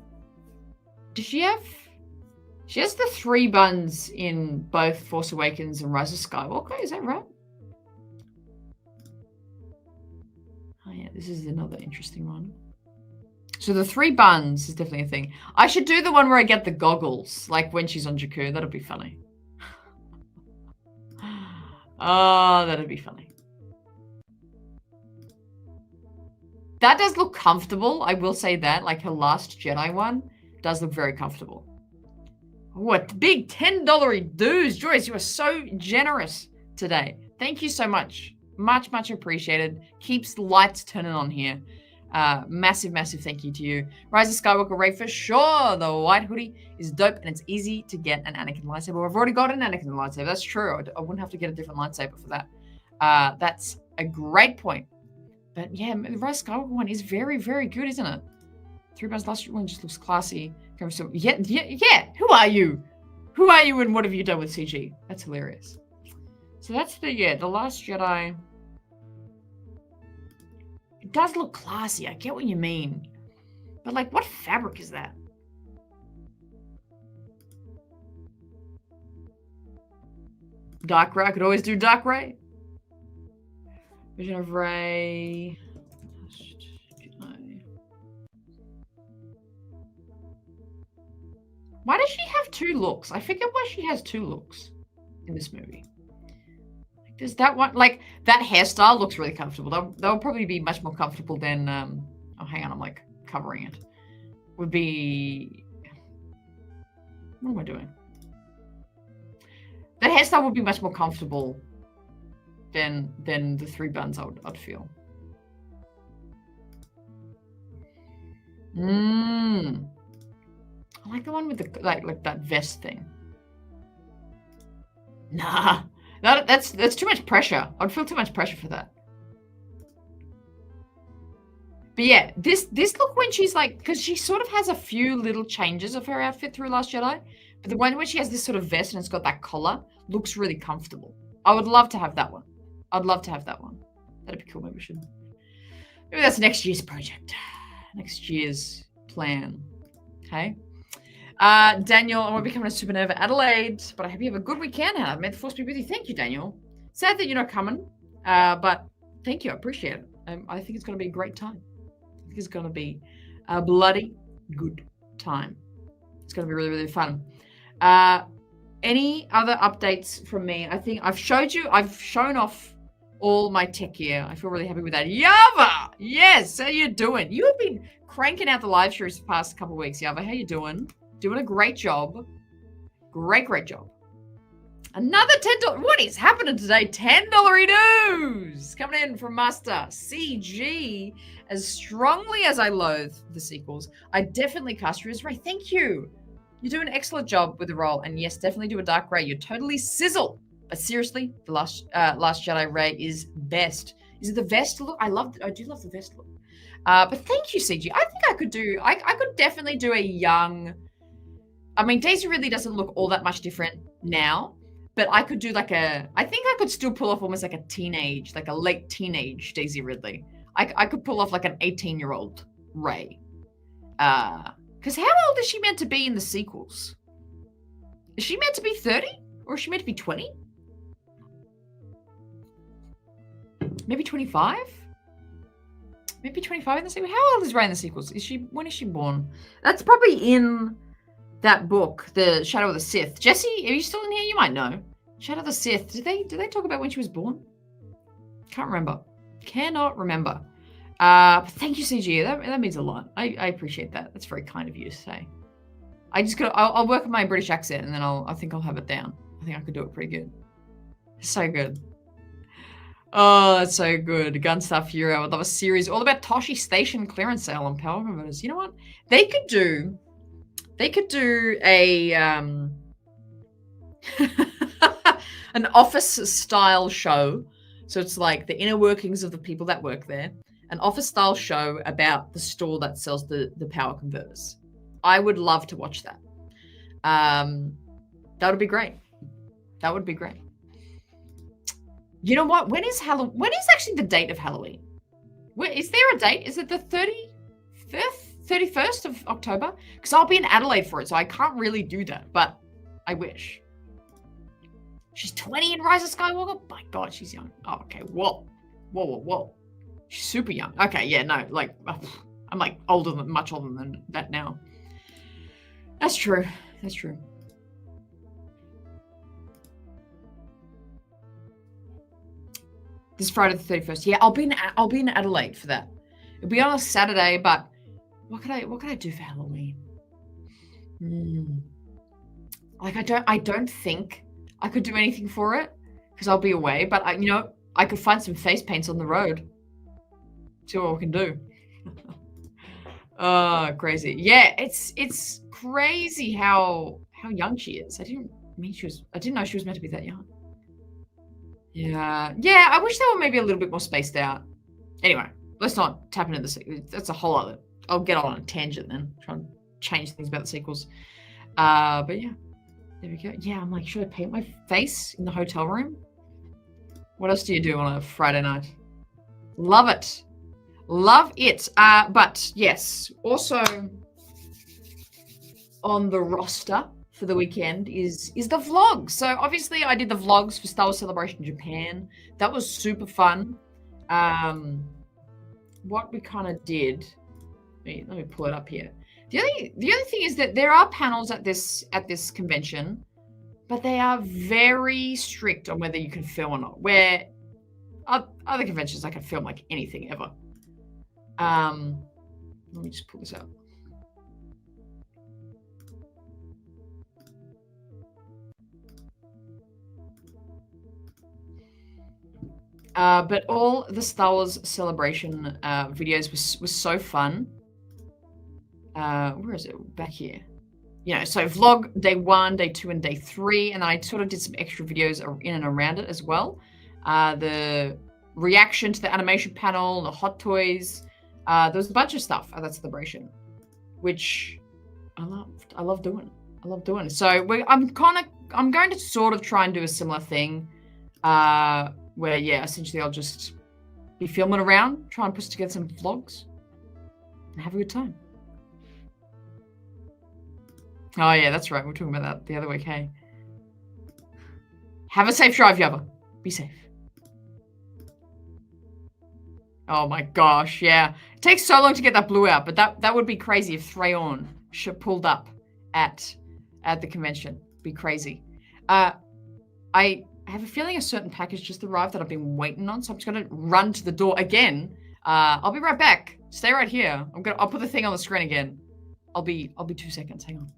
Does she have? She has the 3 buns in both Force Awakens and Rise of Skywalker. Is that right? Oh yeah, this is another interesting one. So the 3 buns is definitely a thing. I should do the one where I get the goggles, like when she's on Jakku. That'll be funny. Oh, that'd be funny. That does look comfortable. I will say that. Like her Last Jedi one does look very comfortable. What big $10 dues. Joyce, you are so generous today. Thank you so much. Much, much appreciated. Keeps the lights turning on here. Massive, massive thank you to you. Rise of Skywalker Rae for sure. The white hoodie is dope and it's easy to get an Anakin lightsaber. I've already got an Anakin lightsaber. That's true. I wouldn't have to get a different lightsaber for that. That's a great point. But yeah, the Rise of Skywalker one is very, very good, isn't it? 3 buns last one just looks classy. Yeah. Who are you? Who are you and what have you done with CG? That's hilarious. So that's the Last Jedi. It does look classy. I get what you mean. But like, what fabric is that? Dark Rae. I could always do Dark Rae. Vision of Rae. Why does she have 2 looks? I forget why she has 2 looks in this movie. Like, there's that one, like that hairstyle looks really comfortable. That would probably be much more comfortable than, oh, hang on, I'm like covering it. Would be, what am I doing? That hairstyle would be much more comfortable than the 3 buns I'd feel. I like the one with the like that vest thing. Nah, that's too much pressure. I'd feel too much pressure for that. But yeah, this look when she's like, because she sort of has a few little changes of her outfit through Last Jedi, but the one where she has this sort of vest and it's got that collar looks really comfortable. I would love to have that one. I'd love to have that one. That'd be cool. Maybe that's next year's project, next year's plan. Okay. Daniel, I won't be coming to Supanova Adelaide, but I hope you have a good weekend, Hannah. May the force be with you. Thank you, Daniel. Sad that you're not coming, but thank you. I appreciate it. I think it's going to be a great time. I think it's going to be a bloody good time. It's going to be really, really fun. Any other updates from me? I think I've shown off all my tech gear. I feel really happy with that. Yava! Yes, how you doing? You have been cranking out the live shows the past couple of weeks, Yava. How you doing? Doing a great job. Great job. Another $10. What is happening today? $10 news coming in from Master CG. As strongly as I loathe the sequels, I definitely cast you as Rae. Thank you. You do an excellent job with the role. And yes, definitely do a Dark Rae. You're totally sizzle. But seriously, the Last Jedi Rae is best. Is it the vest look? I do love the vest look. But thank you, CG. I think I could definitely do a young. I mean, Daisy Ridley doesn't look all that much different now, but I could do I think I could still pull off almost like a late teenage Daisy Ridley. I could pull off like an 18-year-old Rae. Because how old is she meant to be in the sequels? Is she meant to be 30? Or is she meant to be 20? Maybe 25? Maybe 25 in the sequel? How old is Rae in the sequels? When is she born? That's probably in that book, The Shadow of the Sith. Jesse, are you still in here? You might know. Shadow of the Sith. Did they talk about when she was born? Can't remember. Cannot remember. But thank you, CG. That means a lot. I appreciate that. That's very kind of you to say. I'll work on my British accent and then I think I'll have it down. I think I could do it pretty good. So good. Oh, that's so good. Gunstar Fury. I would love a series all about Toshi Station clearance sale on Power Converters. You know what? They could do a an office style show. So it's like the inner workings of the people that work there. An office style show about the store that sells the power converters. I would love to watch that. That would be great. That would be great. You know what? When is actually the date of Halloween? Is there a date? Is it the 31st of October? Because I'll be in Adelaide for it, so I can't really do that, but I wish. She's 20 in Rise of Skywalker? My God, she's young. Oh, okay. Whoa. She's super young. Okay, yeah, no, like, I'm like much older than that now. That's true. That's true. This Friday the 31st. Yeah, I'll be in Adelaide for that. It'll be on a Saturday, but what could I do for Halloween? Like I don't think I could do anything for it because I'll be away, but I could find some face paints on the road. See what we can do. Oh, crazy. Yeah, it's crazy how young she is. I didn't know she was meant to be that young. Yeah, I wish they were maybe a little bit more spaced out. Anyway, let's not tap into the sequels. That's a whole other. I'll get on a tangent then, try and change things about the sequels. But yeah, there we go. Yeah, I'm like, should I paint my face in the hotel room? What else do you do on a Friday night? Love it. Love it. But yes, also on the roster for the weekend is the vlog. So obviously I did the vlogs for Star Wars Celebration Japan. That was super fun. What we kind of did, let me pull it up here. The other thing is that there are panels at this convention, but they are very strict on whether you can film or not. Where other conventions I can film like anything ever. Let me just pull this out. But all the Star Wars Celebration videos was so fun. Where is it? Back here. So vlog day 1, day 2, and day 3, and I sort of did some extra videos in and around it as well. The reaction to the animation panel, the hot toys. There was a bunch of stuff at that celebration, which I loved. I love doing. So I'm going to sort of try and do a similar thing, where essentially I'll just be filming around, try and put together some vlogs, and have a good time. Oh yeah, that's right. We're talking about that the other week. Hey, have a safe drive, Yubba. Be safe. Oh my gosh, yeah. It takes so long to get that blue out, but that would be crazy if Thrawn pulled up at the convention. Be crazy. I have a feeling a certain package just arrived that I've been waiting on, so I'm just gonna run to the door again. I'll be right back. Stay right here. I'll put the thing on the screen again. I'll be 2 seconds. Hang on.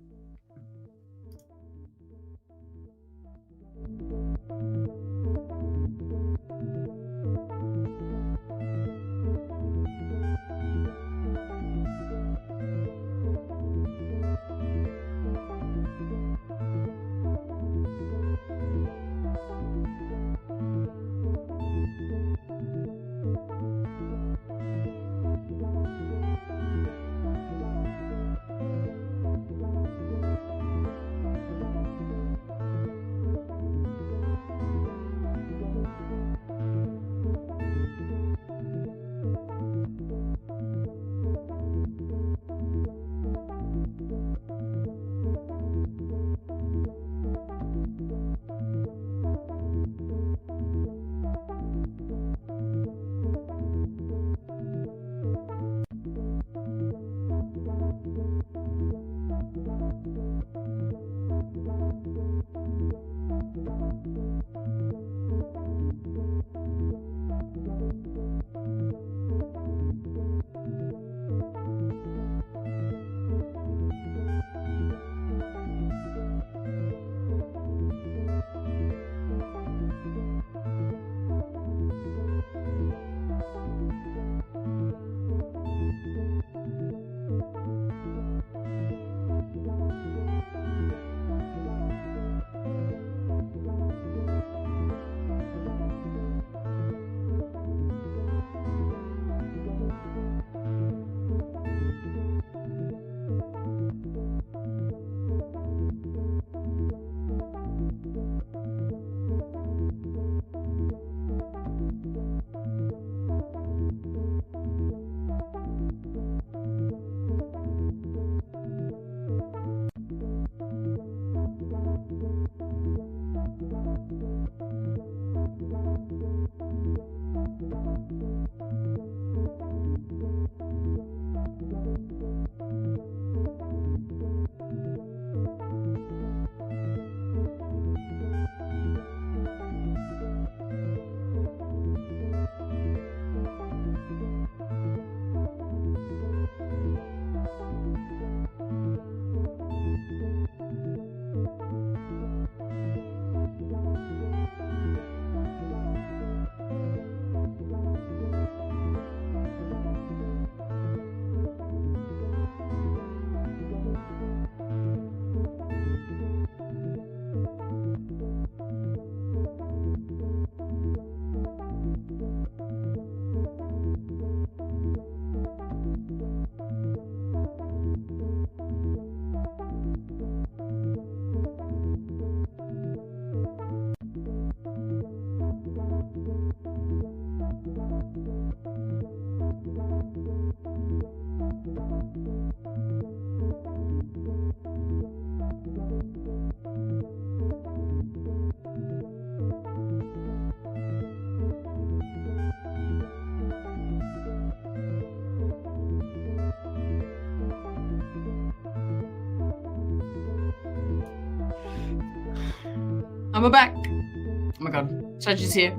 And we're back. Oh my god. Surge's here.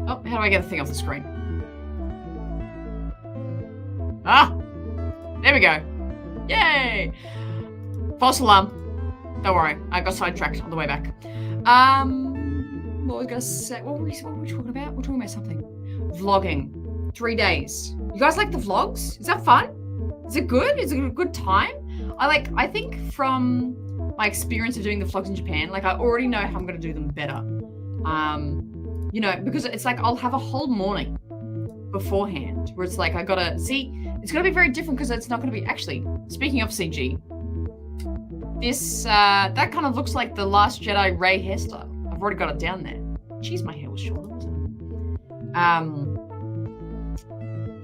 Oh, how do I get the thing off the screen? Ah! There we go. Yay! False alarm. Don't worry. I got sidetracked on the way back. What was I gonna say? What were we talking about? We're talking about something. Vlogging. 3 days. You guys like the vlogs? Is that fun? Is it good? Is it a good time? I think from my experience of doing the vlogs in Japan, like I already know how I'm gonna do them better. You know, because it's like I'll have a whole morning beforehand where it's like I gotta see. It's gonna be very different because it's not gonna be actually. Speaking of CG, this that kind of looks like the Last Jedi Rey hairstyle. I've already got it down there. Jeez, my hair was shorter, wasn't it?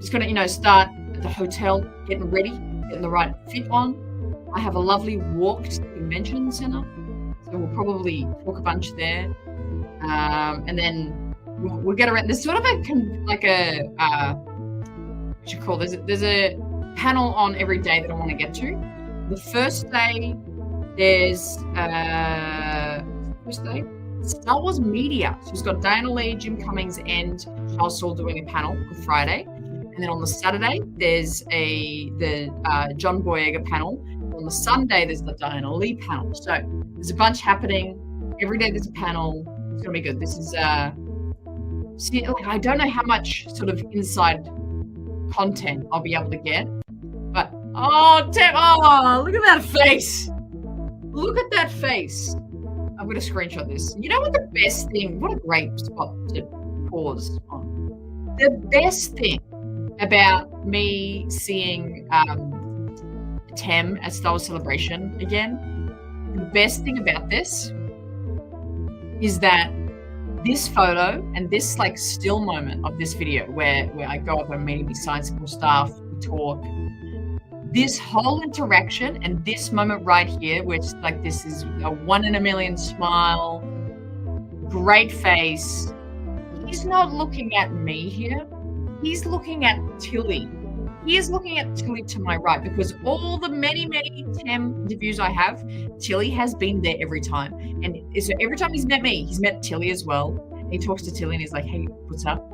Just gonna start at the hotel, getting ready, getting the right fit on. I have a lovely walk to the convention center, so we'll probably talk a bunch there, and then we'll get around. There's sort of what you call there's a panel on every day that I want to get to. The first day there's Star Wars Media. So we've got Diana Lee, Jim Cummings, and Charles Saul doing a panel on Friday, and then on the Saturday there's the John Boyega panel. On the Sunday, there's the Diana Lee panel. So there's a bunch happening. Every day there's a panel. It's going to be good. This is, I don't know how much sort of inside content I'll be able to get. But, look at that face. Look at that face. I'm going to screenshot this. You know what the best thing, what a great spot to pause on. The best thing about me seeing Tem at Star Wars Celebration again, the best thing about this is that this photo and this like still moment of this video where I go up and meeting these science school staff, we talk, this whole interaction and this moment right here, which like this is a 1 in a million smile, great face. He's not looking at me here. He's looking at Tilly. He is looking at Tilly to my right because all the many, many Tem interviews I have, Tilly has been there every time. And so every time he's met me, he's met Tilly as well. And he talks to Tilly and he's like, hey, what's up?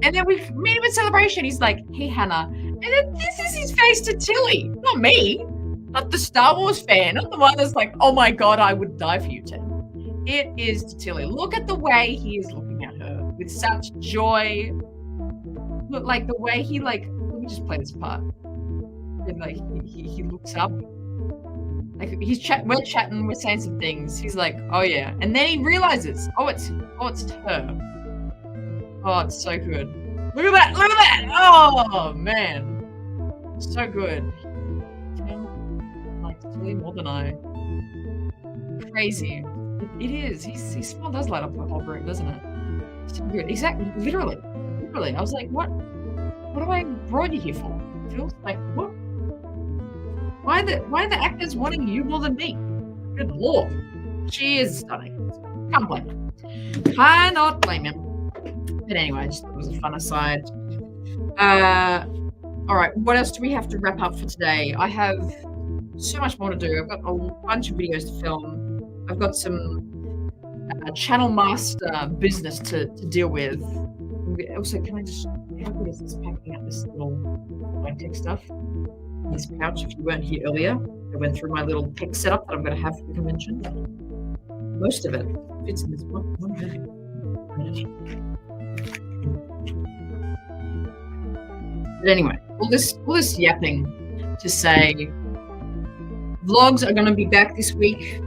And then we meet him at Celebration. He's like, hey, Hannah. And then this is his face to Tilly, not me, not the Star Wars fan, not the one that's like, oh my God, I would die for you, Tim. It is to Tilly. Look at the way he is looking at her with such joy. Look, like the way he let me just play this part. And like he looks up, like we're chatting, we're saying some things. He's like, oh yeah, and then he realizes, it's her. Oh, it's so good. Look at that! Look at that! Oh man, so good. Like Tilly more than I. Crazy. It is. His smile does light up the whole group, doesn't it? So good. Exactly. Literally. I was like, what have I brought you here for? Feels like, what? Why are the actors wanting you more than me? Good lord. She is stunning. Can't blame him. Cannot blame him. But anyway, I just thought it was a fun aside. All right, what else do we have to wrap up for today? I have so much more to do. I've got a bunch of videos to film. I've got some channel master business to deal with. Also, can I just help with this packing up this little high-tech stuff? This pouch, if you weren't here earlier, I went through my little tech setup that I'm going to have for the convention. Most of it fits in this one bag. But anyway, all this yapping to say, vlogs are going to be back this week.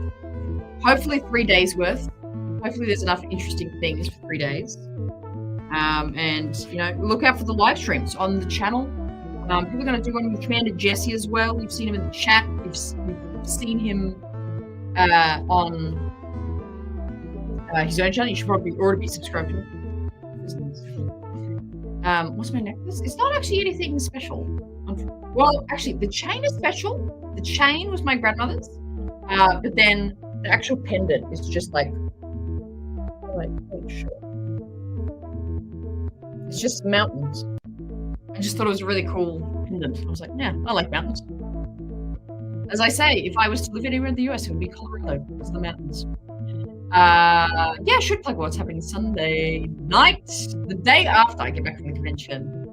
Hopefully 3 days worth. Hopefully there's enough interesting things for 3 days. And look out for the live streams on the channel. People are going to do one with Commander Jesse as well. You've seen him in the chat. You've seen him on his own channel. You should probably already be subscribed to him. What's my necklace? It's not actually anything special. Well, actually, the chain is special. The chain was my grandmother's, but then the actual pendant is just like shit. It's just mountains. I just thought it was a really cool pendant. I was like, yeah, I like mountains. As I say, if I was to live anywhere in the US, it would be Colorado because of the mountains. Yeah, I should plug what's happening Sunday night, the day after I get back from the convention.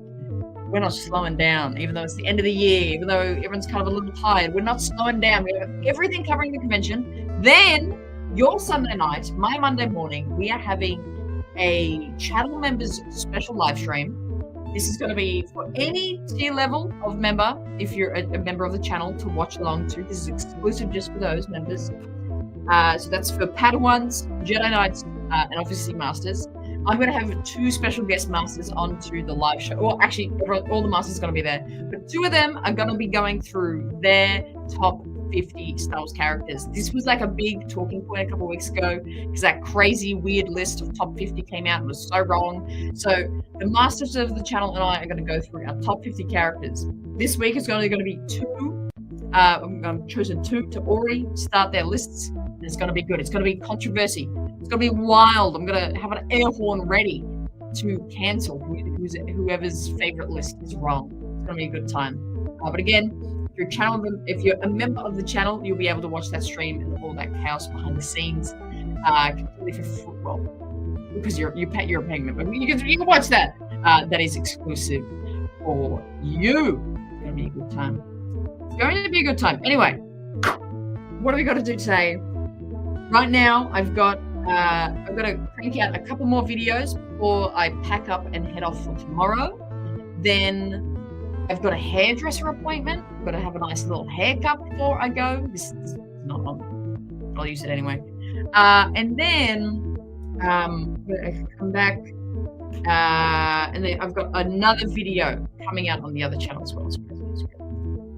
We're not slowing down, even though it's the end of the year, even though everyone's kind of a little tired. We're not slowing down. We have everything covering the convention. Then your Sunday night, my Monday morning, we are having a channel members special live stream. This is going to be for any tier level of member, if you're a member of the channel, to watch along to. This is exclusive just for those members. So that's for Padawans, Jedi Knights, and obviously Masters. I'm going to have 2 special guest Masters onto the live show. Well, actually, all the Masters are going to be there. But 2 of them are going to be going through their top 50 Star Wars characters. This was like a big talking point a couple of weeks ago because that crazy, weird list of top 50 came out and was so wrong. So the Masters of the channel and I are going to go through our top 50 characters. This week is only going to be 2. I've chosen 2 to already start their lists. And it's going to be good. It's going to be controversy. It's going to be wild. I'm going to have an air horn ready to cancel whoever's favorite list is wrong. It's going to be a good time. But again, if you're a member of the channel, you'll be able to watch that stream and all that chaos behind the scenes completely for free. Well, because you're a paying member. You can watch that. That is exclusive for you. It's going to be a good time. It's going to be a good time. Anyway, what do we got to do today? Right now, I've got to crank out a couple more videos before I pack up and head off for tomorrow. Then I've got a hairdresser appointment. I've got to have a nice little haircut before I go. This is not on, but I'll use it anyway. And then I'm going to come back. And then I've got another video coming out on the other channel as well.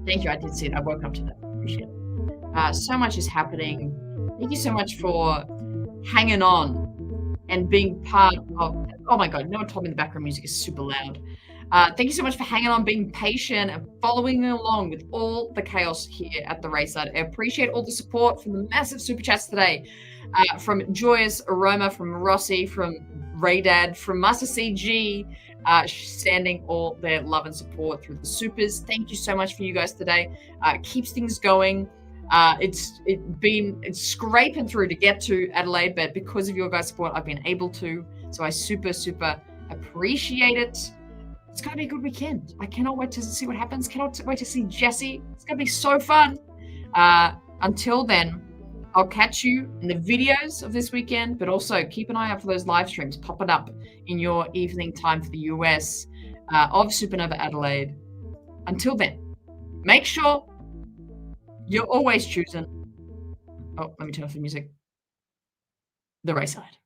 Thank you. I did see it. I woke up to that. Appreciate it. So much is happening. Thank you so much for hanging on and being part of. Oh my God! No one told me the background music is super loud. Thank you so much for hanging on, being patient, and following along with all the chaos here at the RaeSide. I appreciate all the support from the massive super chats today, from Joyous Aroma, from Rossi, from Raydad, from Master CG, sending all their love and support through the supers. Thank you so much for you guys today. It keeps things going. It's scraping through to get to Adelaide, but because of your guys' support, I've been able to. So I super appreciate it. It's gonna be a good weekend. I cannot wait to see what happens. Cannot wait to see Jesse. It's gonna be so fun. Until then, I'll catch you in the videos of this weekend, but also keep an eye out for those live streams popping up in your evening time for the US of Supanova Adelaide. Until then, make sure you're always choosing. Oh, let me turn off the music. The RaeSide.